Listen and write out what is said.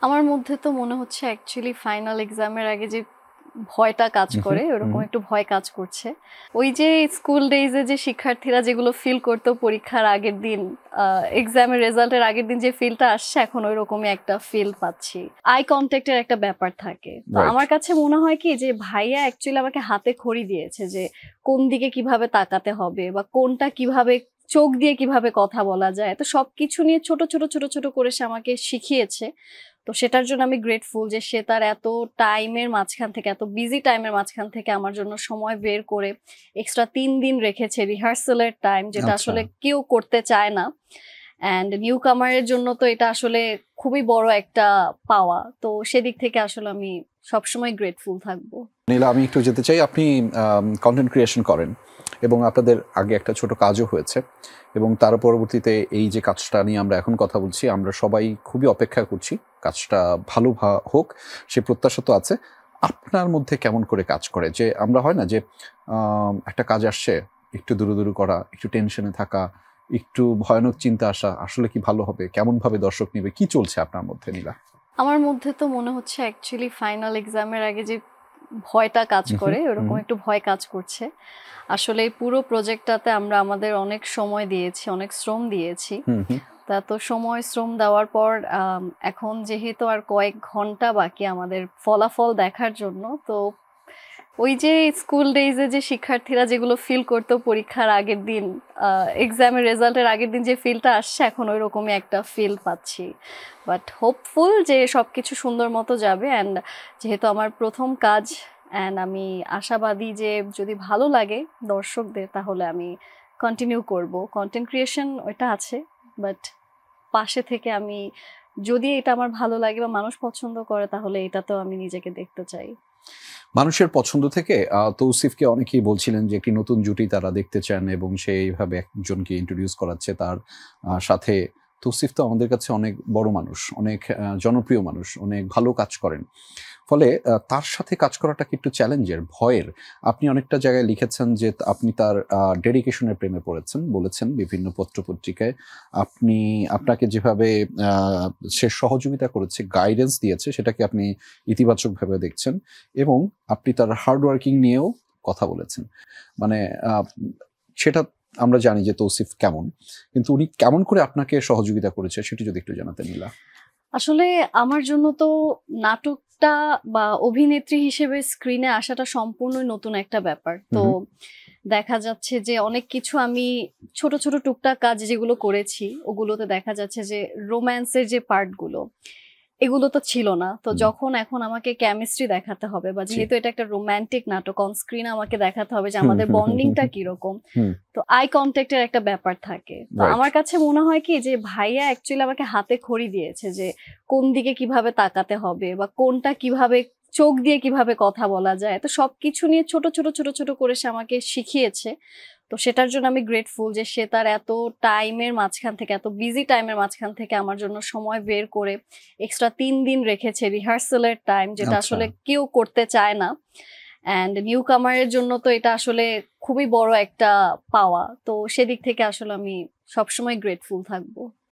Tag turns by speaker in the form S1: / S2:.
S1: আমার মধ্যে তো মনে হচ্ছে অ্যাকচুয়ালি ফাইনাল এক্সামের আগে যে ভয়টা কাজ করে ওরকম একটু ভয় কাজ করছে। ওই যে স্কুল ডেইজে যে শিক্ষার্থীরা যেগুলো ফিল করতো পরীক্ষার আগের দিন, এক্সামের রেজাল্টের আগের দিন যে ফিলটা আসছে, এখন ওই রকমই একটা ফিল পাচ্ছি। আই কন্ট্যাক্টের একটা ব্যাপার থাকে, তো আমার কাছে মনে হয় কি যে ভাইয়া অ্যাকচুয়ালি আমাকে হাতে খড়ি দিয়েছে যে কোন দিকে কিভাবে তাকাতে হবে বা কোনটা কিভাবে চোখ দিয়ে কিভাবে কথা বলা যায়। তো সবকিছু নিয়ে ছোট ছোট ছোট ছোট করে সে আমাকে শিখিয়েছে। তো সেটার জন্য আমি গ্রেটফুল যে সে তার এত টাইমের মাঝখান থেকে, এত বিজি টাইমের মাঝখান থেকে আমার জন্য সময় বের করে এক্সট্রা 3 দিন রেখেছে রিহার্সালের টাইম, যেটা আসলে কেউ করতে চায় না। অ্যান্ড নিউ কামারের জন্য তো এটা আসলে খুবই বড় একটা পাওয়া। তো সেদিক থেকে আসলে আমি সবসময় গ্রেটফুল থাকবো।
S2: নীলা, আমি একটু যেতে চাই, আপনি কন্টেন্ট ক্রিয়েশন করেন এবং আপনাদের আগে একটা ছোট কাজও হয়েছে, এবং তার পরবর্তীতে এই যে কাজটা নিয়ে আমরা এখন কথা বলছি, আমরা সবাই খুবই অপেক্ষা করছি কাজটা ভালো হোক, সে প্রত্যাশা তো আছে। আপনার মধ্যে কেমন করে কাজ করে যে আমরা হয় না যে একটা কাজ আসছে, একটু দূরু করা, একটু টেনশনে থাকা, একটু ভয়ানক চিন্তা আসা, আসলে কি ভালো হবে, কেমন ভাবে দর্শক নেবে, কি চলছে আপনার মধ্যে নীলা?
S1: আমার মধ্যে তো মনে হচ্ছে অ্যাকচুয়ালি ফাইনাল এক্সামের আগে যে ভয়টা কাজ করে ওরকম একটু ভয় কাজ করছে। আসলে এই পুরো প্রজেক্টটাতে আমরা আমাদের অনেক সময় দিয়েছি, অনেক শ্রম দিয়েছি। তা তো সময় শ্রম দেওয়ার পর এখন যেহেতু আর কয়েক ঘন্টা বাকি আমাদের ফলাফল দেখার জন্য, তো ওই যে স্কুল ডেইজে যে শিক্ষার্থীরা যেগুলো ফিল করতো পরীক্ষার আগের দিন, এক্সামের রেজাল্টের আগের দিন যে ফিলটা আসছে, এখন ওই রকমই একটা ফিল পাচ্ছি। বাট হোপফুল যে সবকিছু সুন্দর মতো যাবে। অ্যান্ড যেহেতু আমার প্রথম কাজ, অ্যান্ড আমি আশাবাদী যে যদি ভালো লাগে দর্শকদের তাহলে আমি কন্টিনিউ করব। কন্টেন্ট ক্রিয়েশন ওইটা আছে, বাট পাশে থেকে আমি যদি এটা আমার ভালো লাগে বা মানুষ পছন্দ করে তাহলে এটাতেও আমি নিজেকে দেখতে চাই।
S2: মানুষের পছন্দ থেকে তৌসিফকে অনেকেই বলছিলেন যে একটি নতুন জুটি তারা দেখতে চান, এবং সেইভাবে একজনকে ইন্ট্রোডিউস করাচ্ছে তার সাথে। তৌসিফ তো আমাদের কাছে অনেক বড় মানুষ, অনেক জনপ্রিয় মানুষ, অনেক ভালো কাজ করেন, ফলে তার সাথে কাজ করাটা কি একটু চ্যালেঞ্জের, ভয়ের? আপনি অনেকটা জায়গায় লিখেছেন যে আপনি তার ডেডিকেশনের প্রেমে পড়েছেন, বলেছেন বিভিন্ন পত্রপত্রিকায়। আপনাকে যেভাবে সে সহযোগিতা করেছে, গাইডেন্স দিয়েছে, সেটাকে আপনি ইতিবাচকভাবে দেখছেন, এবং আপনি তার হার্ড ওয়ার্কিং নিয়েও কথা বলেছেন। মানে সেটা আমরা জানি যে তৌসিফ কেমন, কিন্তু উনি কেমন করে আপনাকে সহযোগিতা করেছে সেটি যদি একটু জানাতেন নীলা।
S1: আসলে আমার জন্য তো নাটকটা বা অভিনেত্রী হিসেবে স্ক্রিনে আসাটা সম্পূর্ণ নতুন একটা ব্যাপার। তো দেখা যাচ্ছে যে অনেক কিছু আমি ছোট ছোট টুকটাক কাজ যেগুলো করেছি ওগুলোতে দেখা যাচ্ছে যে রোম্যান্সের যে পার্টগুলো এগুলো তো ছিল না। তো যখন এখন আমাকে কেমিস্ট্রি দেখাতে হবে, বা যেহেতু এটা একটা রোমান্টিক নাটক, অন স্ক্রিন আমাকে দেখাতে হবে যে আমাদের বন্ডিংটা কিরকম, তো আই কন্ট্যাক্টের একটা ব্যাপার থাকে। তো আমার কাছে মনে হয় কি যে ভাইয়া অ্যাকচুয়ালি আমাকে হাতে খড়ি দিয়েছে যে কোন দিকে কিভাবে তাকাতে হবে বা কোনটা কিভাবে চোখ দিয়ে কিভাবে কথা বলা যায়। তো সবকিছু নিয়ে ছোট ছোট ছোট ছোট করে সে আমাকে শিখিয়েছে। তো সেটার জন্য আমি গ্রেটফুল যে সে তার এত টাইমের মাঝখান থেকে, এত বিজি টাইমের মাঝখান থেকে আমার জন্য সময় বের করে এক্সট্রা 3 দিন রেখেছে রিহার্সালের টাইম, যেটা আসলে কেউ করতে চায় না। অ্যান্ড নিউ কামারের জন্য তো এটা আসলে খুবই বড় একটা পাওয়া। তো সেদিক থেকে আসলে আমি সবসময় গ্রেটফুল থাকবো।